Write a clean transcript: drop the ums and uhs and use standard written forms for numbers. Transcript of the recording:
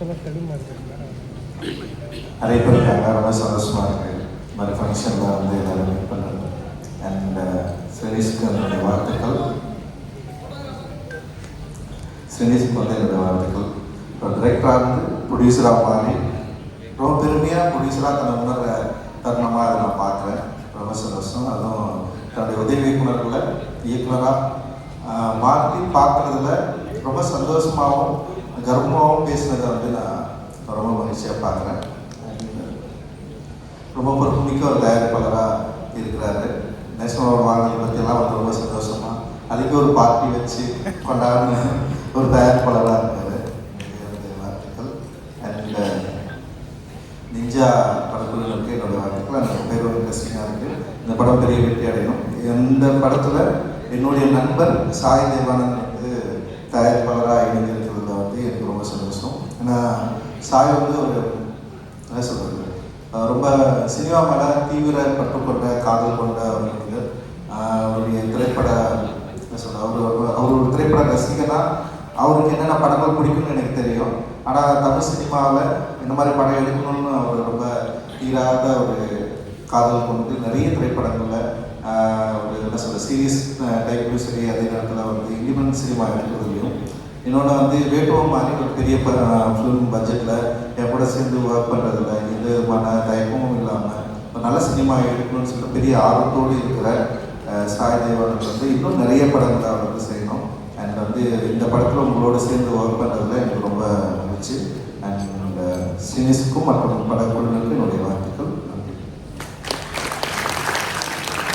நிறைய பேர் இருக்காங்க, ரொம்ப சந்தோஷமாக இருக்குது. இந்த மாதிரி ஃபங்க்ஷனில் வந்து எல்லோரும் மீட் பண்ணுறது. அண்ட் ஸ்ரீனிஸ்க்கு என்னுடைய வாழ்த்துக்கள். ஸ்ரீனிஸ்க்கு வந்து என்னுடைய வாழ்த்துக்கள். இப்போ டிரெக்டராக இருந்து ப்ரொடியூசராக மாறி ரொம்ப பெருமையாக ப்ரொடியூசராக தன்னை உணர்ற தருணமாக அதை நான் பார்க்குறேன். ரொம்ப சந்தோஷம். அதுவும் தன்னுடைய உதவி இயக்குநர்களை இயக்குனராக மாற்றி பார்க்குறதுல ரொம்ப சந்தோஷமாகவும் கர்வமாகவும் பேசினதை வந்து நான் ரொம்ப மகிழ்ச்சியாக பார்க்குறேன். ரொம்ப பொறுப்புமிக்க ஒரு தயாரிப்பாளராக இருக்கிறாரு. நேஷனல் வாங்கலை பற்றியெல்லாம் வந்து ரொம்ப சந்தோஷமாக அதுக்கு ஒரு பார்ட்டி வச்சு கொண்டாடின ஒரு தயாரிப்பாளராக இருக்கார். வாழ்த்துக்கள். அண்ட் நிஞ்சா படக்குழுவினருக்கு என்னுடைய வாழ்த்துக்கள். அந்த பேர் ஒரு இன்ட்ரெஸ்டிங்காக இருக்குது. இந்த படம் பெரிய வெற்றி அடையணும். இந்த படத்தில் என்னுடைய நண்பர் சாய் தேவானந்த் வந்து தயாரிப்பாளராக இணைந்திருக்கிறதுல வந்து எனக்கு ரொம்ப சந்தோஷம். ஏன்னா சாய் வந்து ஒரு என்ன சொல்கிறது, ரொம்ப சினிமா மேலே தீவிர பற்று கொண்ட காதல் கொண்ட ஒரு மனிதர். அவருடைய திரைப்பட என்ன சொல்ல அவர் ஒரு திரைப்பட ரசிகனாக அவருக்கு என்னென்ன படங்கள் பிடிக்கும்னு எனக்கு தெரியும். ஆனால் தமிழ் சினிமாவில் இந்த மாதிரி படம் எடுக்கணும்னு அவர் ரொம்ப தீராத ஒரு காதல் கொண்டு நிறைய திரைப்படங்களில் ஒரு என்ன சொல்ல சீரியஸ் டைப்லையும் சரி, அதே நேரத்தில் வந்து இண்டிபெண்டன்ட் சினிமா எடுக்கிறதுலையும் இன்னொன்று வந்து வேட்டுவம் மாதிரி ஒரு பெரிய ஃபிலிம் பட்ஜெட்டில் என் கூட சேர்ந்து ஒர்க் பண்ணுறதுல எந்த விதமான தயக்கமும் இல்லாமல் ஒரு நல்ல சினிமா எடுக்கணும்னு சொல்லிட்டு பெரிய ஆர்வத்தோடு இருக்கிற சாய் தேவானந்த் வந்து இன்னும் நிறைய படங்களை அவர் வந்து செய்யணும். அண்ட் வந்து இந்த படத்தில் உங்களோட சேர்ந்து ஒர்க் பண்ணுறதுல எனக்கு ரொம்ப மகிழ்ச்சி. அண்ட் ஸ்ரீனிஸ்க்கும் மற்றும் படக்குழுவினருக்கு என்னுடைய வாழ்த்து.